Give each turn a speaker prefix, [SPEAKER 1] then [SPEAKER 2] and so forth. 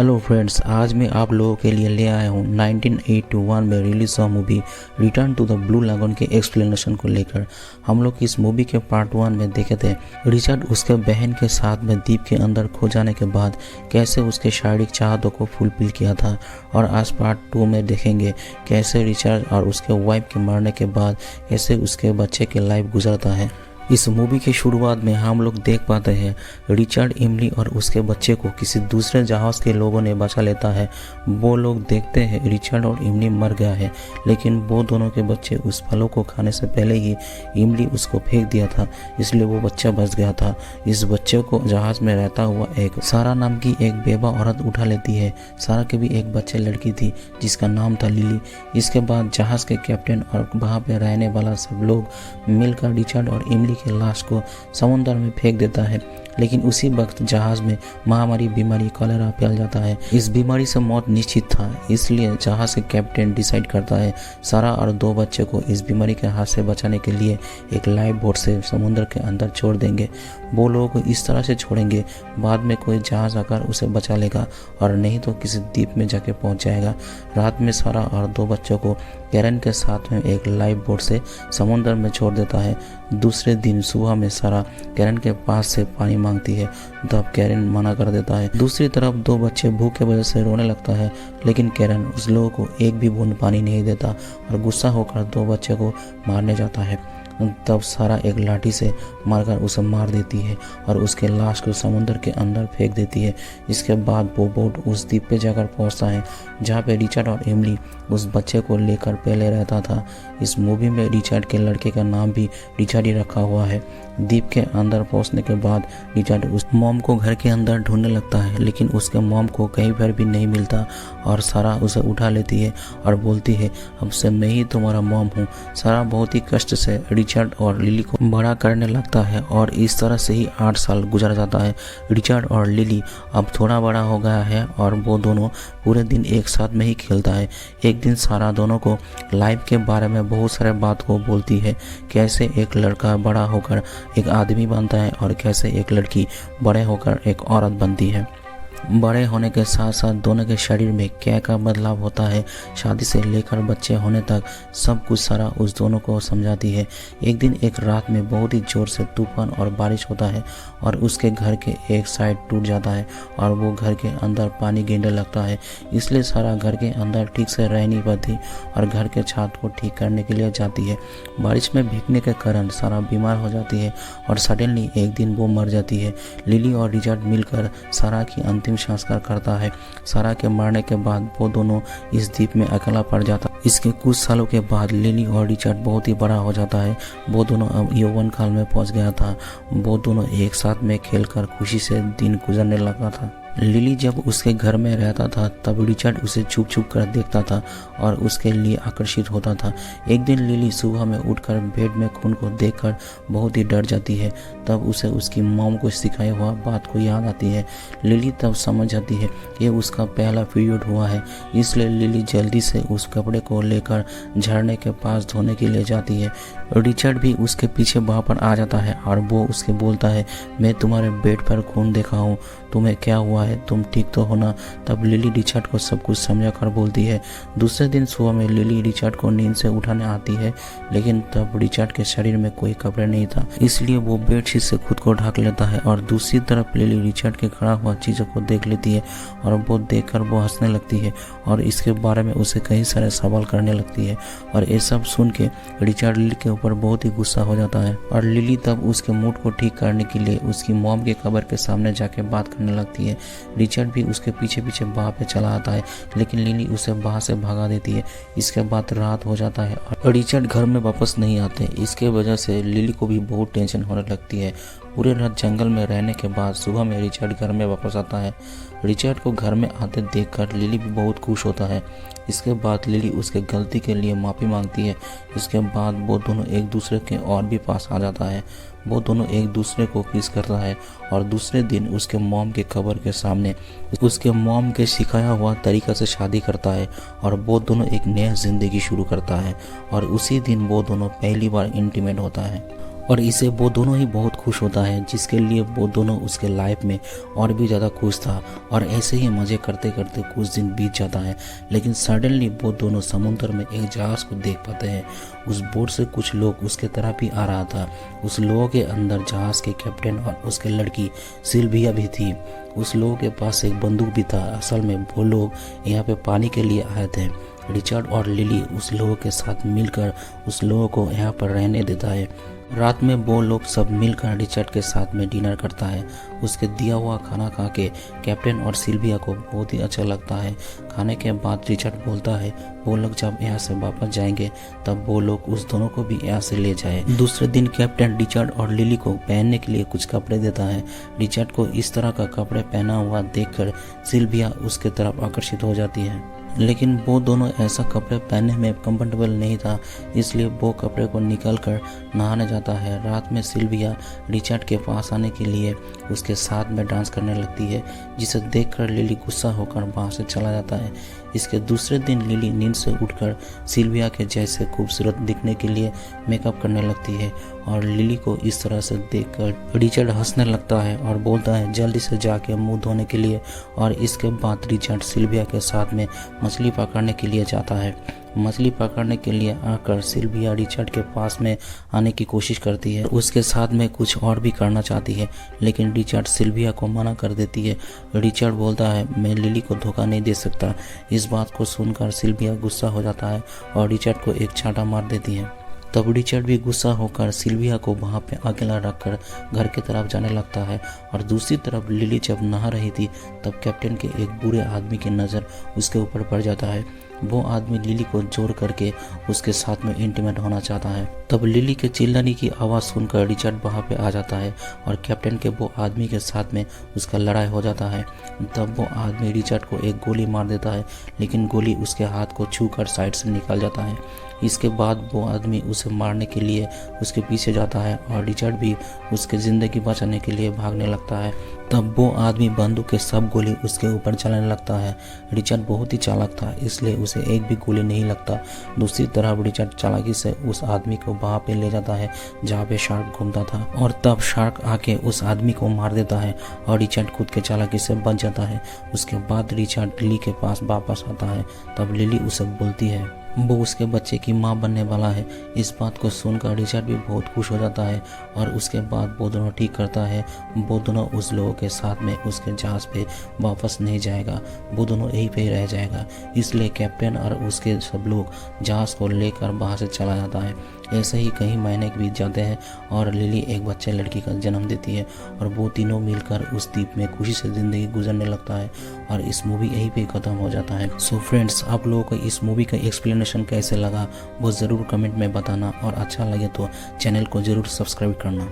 [SPEAKER 1] Hello friends, आज मैं आप लोगों के लिए ले आया हूँ 1981 में रिलीज हुआ movie Return to the Blue Lagoon के एक्सप्लेनेशन को लेकर। हम लोग इस मूवी के पार्ट 1 में देखे थे रिचर्ड उसके बहन के साथ में द्वीप के अंदर खो जाने के बाद कैसे उसके शारीरिक चाहतों को फुलफिल किया था, और आज पार्ट 2 में देखेंगे कैसे रिचर्ड और उसके वाइफ के मरने के बाद कैसे उसके बच्चे के लाइफ गुजरता है। इस मूवी की शुरुआत में हम लोग देख पाते हैं रिचर्ड इमली और उसके बच्चे को किसी दूसरे जहाज़ के लोगों ने बचा लेता है। वो लोग देखते हैं रिचर्ड और इमली मर गया है, लेकिन वो दोनों के बच्चे उस फलों को खाने से पहले ही इमली उसको फेंक दिया था, इसलिए वो बच्चा बच गया था। इस बच्चे को जहाज़ में रहता हुआ एक सारा नाम की एक बेवा औरत उठा लेती है। सारा के भी एक बच्चे लड़की थी जिसका नाम था लिली। इसके बाद जहाज़ के कैप्टन और वहाँ पे रहने वाला सब लोग मिलकर रिचर्ड और इमली की लाश को समुद्र में फेंक देता है, लेकिन उसी वक्त जहाज में महामारी बीमारी कॉलेरा फैल जाता है। इस बीमारी से मौत निश्चित था, इसलिए जहाज के कैप्टन डिसाइड करता है सारा और 2 बच्चे को इस बीमारी के हाथ से बचाने के लिए एक लाइफ बोट से समुद्र के अंदर छोड़ देंगे। वो लोगों को इस तरह से छोड़ेंगे, बाद में कोई जहाज आकर उसे बचा लेगा और नहीं तो किसी द्वीप में जाके पहुंच जाएगा। रात में सारा और 2 बच्चों को कैरन के साथ में एक लाइफ बोट से समुद्र में छोड़ देता है। दूसरे दिन सुबह में सारा कैरन के पास से पानी मांगती है, तब कैरन मना कर देता है। दूसरी तरफ 2 बच्चे भूख की वजह से रोने लगता है, लेकिन कैरन उस लोगों को एक भी बूंद पानी नहीं देता और गुस्सा होकर 2 बच्चे को मारने जाता है। तब सारा एक लाठी से मारकर उसे मार देती है और उसके लाश को समुद्र के अंदर फेंक देती है। इसके बाद वो बोट उस द्वीप पे जाकर पहुंचता है जहाँ पे रिचर्ड और इमली उस बच्चे को लेकर पहले रहता था। इस मूवी में रिचर्ड के लड़के का नाम भी रिचर्ड ही रखा हुआ है। द्वीप के अंदर पहुंचने के बाद रिचर्ड उस मॉम को घर के अंदर ढूंढने लगता है, लेकिन उसके मॉम को कहीं पर भी नहीं मिलता और सारा उसे उठा लेती है और बोलती है अब से मैं ही तुम्हारा मॉम हूँ। सारा बहुत ही कष्ट से रिचर्ड और लिली को बड़ा करने लगता है और इस तरह से ही 8 साल गुजर जाता है। रिचर्ड और लिली अब थोड़ा बड़ा हो गया है और वो दोनों पूरे दिन एक साथ में ही खेलता है। एक दिन सारा दोनों को लाइफ के बारे में बहुत सारे बात को बोलती है, कैसे एक लड़का बड़ा होकर एक आदमी बनता है और कैसे एक लड़की बड़े होकर एक औरत बनती है। बड़े होने के साथ साथ दोनों के शरीर में क्या क्या बदलाव होता है, शादी से लेकर बच्चे होने तक सब कुछ सारा उस दोनों को समझाती है। एक दिन एक रात में बहुत ही जोर से तूफान और बारिश होता है और उसके घर के एक साइड टूट जाता है और वो घर के अंदर पानी गिरने लगता है, इसलिए सारा घर के अंदर ठीक से रह नहीं पाती और घर के छत को ठीक करने के लिए जाती है। बारिश में भीगने के कारण सारा बीमार हो जाती है और सडनली एक दिन वो मर जाती है। लिली और रिचर्ड मिलकर सारा की अंतिम संस्कार करता है। सारा के मरने के बाद वो दोनों इस द्वीप में अकेला पड़ जाता है। इसके कुछ सालों के बाद लिली और रिचर्ड बहुत ही बड़ा हो जाता है। वो दोनों अब यौवन काल में पहुंच गया था। वो दोनों एक साथ में खेलकर खुशी से दिन गुजरने लगा था। लिली जब उसके घर में रहता था तब रिचर्ड उसे छुप छुप कर देखता था और उसके लिए आकर्षित होता था। एक दिन लिली सुबह में उठकर बेड में खून को देखकर बहुत ही डर जाती है। तब उसे उसकी मॉम को सिखाया हुआ बात को याद आती है। लिली तब समझ जाती है कि उसका पहला पीरियड हुआ है, इसलिए लिली जल्दी से उस कपड़े को लेकर झरने के पास धोने के लिए जाती है। रिचर्ड भी उसके पीछे वहाँ पर आ जाता है और वो उसके बोलता है मैं तुम्हारे बेड पर खून देखा हूँ, तुम्हें क्या हुआ है, तुम ठीक तो हो ना। तब लिली रिचर्ड को सब कुछ समझा कर बोलती है। दूसरे दिन सुबह में लिली रिचर्ड को नींद से उठाने आती है, लेकिन तब रिचर्ड के शरीर में कोई कपड़े नहीं था, इसलिए वो बेडशीट से खुद को ढक लेता है और दूसरी तरफ लिली रिचर्ड के खड़ा हुआ चीज़ों को देख लेती है और वो देखकर वो हंसने लगती है और इसके बारे में उसे कई सारे सवाल करने लगती है। और ये सब सुन के रिचर्ड लिली के ऊपर बहुत ही गुस्सा हो जाता है और लिली तब उसके मूड को ठीक करने के लिए उसकी मॉम के कब्र के सामने जाके बात करने लगती है। रिचर्ड भी उसके पीछे पीछे वहाँ पे चला आता है, लेकिन लिली उसे वहाँ से भगा देती है। इसके बाद रात हो जाता है और रिचर्ड घर में वापस नहीं आते। इसके वजह से लिली को भी बहुत टेंशन होने लगती है। पूरे रात जंगल में रहने के बाद सुबह में रिचर्ड घर में वापस आता है। रिचर्ड को घर में आते देखकर लिली भी बहुत खुश होता है। इसके बाद लिली उसके गलती के लिए माफ़ी मांगती है। इसके बाद वो दोनों एक दूसरे के और भी पास आ जाता है। वो दोनों एक दूसरे को किस करता है और दूसरे दिन उसके मॉम के कब्र के सामने उसके मॉम के सिखाया हुआ तरीका से शादी करता है और वो दोनों एक नया ज़िंदगी शुरू करता है और उसी दिन वो दोनों पहली बार इंटीमेट होता है। और इसे वो दोनों ही बहुत खुश होता है, जिसके लिए वो दोनों उसके लाइफ में और भी ज़्यादा खुश था। और ऐसे ही मज़े करते करते कुछ दिन बीत जाता है, लेकिन सडनली वो दोनों समुद्र में एक जहाज़ को देख पाते हैं। उस बोट से कुछ लोग उसके तरफ ही आ रहा था। उस लोगों के अंदर जहाज़ के कैप्टन और उसके लड़की सिल्विया भी थी। उस लोगों के पास एक बंदूक भी था। असल में वो लोग यहाँ पे पानी के लिए आए थे। रिचर्ड और लिली उस लोगों के साथ मिलकर उस लोगों को यहाँ पर रहने देता है। रात में वो लोग सब मिलकर रिचर्ड के साथ में डिनर करता है। उसके दिया हुआ खाना खा के कैप्टन और सिल्विया को बहुत ही अच्छा लगता है। खाने के बाद रिचर्ड बोलता है वो लोग जब यहाँ से वापस जाएंगे तब वो लोग उस दोनों को भी यहाँ से ले जाए। दूसरे दिन कैप्टन रिचर्ड और लिली को पहनने के लिए कुछ कपड़े देता है। रिचर्ड को इस तरह का कपड़े पहना हुआ देखकर सिल्विया उसके तरफ आकर्षित हो जाती है, लेकिन वो दोनों ऐसा कपड़े पहनने में कंफर्टेबल नहीं था, इसलिए वो कपड़े को निकाल कर नहाने जाता है। रात में सिल्विया रिचर्ड के पास आने के लिए उसके साथ में डांस करने लगती है, जिसे देखकर लिली गुस्सा होकर वहाँ से चला जाता है। इसके दूसरे दिन लिली नींद से उठकर सिल्विया के जैसे खूबसूरत दिखने के लिए मेकअप करने लगती है और लिली को इस तरह से देखकर रिचर्ड हंसने लगता है और बोलता है जल्दी से जाके मुंह धोने के लिए। और इसके बाद रिचर्ड सिल्विया के साथ में मछली पकड़ने के लिए जाता है। मछली पकड़ने के लिए आकर सिल्विया रिचर्ड के पास में आने की कोशिश करती है, उसके साथ में कुछ और भी करना चाहती है, लेकिन रिचर्ड सिल्विया को मना कर देती है। रिचर्ड बोलता है मैं लिली को धोखा नहीं दे सकता। इस बात को सुनकर सिल्विया गुस्सा हो जाता है और रिचर्ड को एक चांटा मार देती है। तब रिचर्ड भी गुस्सा होकर सिल्विया को वहाँ पे अकेला रखकर घर की तरफ जाने लगता है। और दूसरी तरफ लिली जब नहा रही थी तब कैप्टन के एक बुरे आदमी की नज़र उसके ऊपर पड़ जाता है। वो आदमी लिली को जोर करके उसके साथ में इंटीमेट होना चाहता है। तब लिली के चिल्लाने की आवाज़ सुनकर रिचर्ड वहाँ पे आ जाता है और कैप्टन के वो आदमी के साथ में उसका लड़ाई हो जाता है। तब वो आदमी रिचर्ड को एक गोली मार देता है, लेकिन गोली उसके हाथ को छूकर साइड से निकल जाता है। इसके बाद वो आदमी उसे मारने के लिए उसके पीछे जाता है और रिचर्ड भी उसकी ज़िंदगी बचाने के लिए भागने लगता है। तब वो आदमी बंदूक के सब गोली उसके ऊपर चलाने लगता है। रिचर्ड बहुत ही चालाक था, इसलिए उसे एक भी गोली नहीं लगता। दूसरी तरफ रिचर्ड चालाकी से उस आदमी को वहाँ पे ले जाता है जहाँ पे शार्क घूमता था, और तब शार्क आके उस आदमी को मार देता है और रिचर्ड खुद के चालाकी से बच जाता है। उसके बाद रिचर्ड लिली के पास वापस आता है। तब लिली उसे बोलती है वो उसके बच्चे की माँ बनने वाला है। इस बात को सुनकर रिचर्ड भी बहुत खुश हो जाता है और उसके बाद वो दोनों ठीक करता है। वो दोनों उस लोगों के साथ में उसके जहाज पे वापस नहीं जाएगा, वो दोनों यहीं पे रह जाएगा। इसलिए कैप्टन और उसके सब लोग जहाज को लेकर वहाँ से चला जाता है। ऐसे ही कई महीने बीत जाते हैं और लिली एक बच्चे लड़की का जन्म देती है और वो तीनों मिलकर उस द्वीप में खुशी से ज़िंदगी गुजरने लगता है। और इस मूवी यहीं पे ख़त्म हो जाता है। सो फ्रेंड्स, आप लोगों को इस मूवी का एक्सप्लेनेशन कैसे लगा वो ज़रूर कमेंट में बताना, और अच्छा लगे तो चैनल को ज़रूर सब्सक्राइब करना।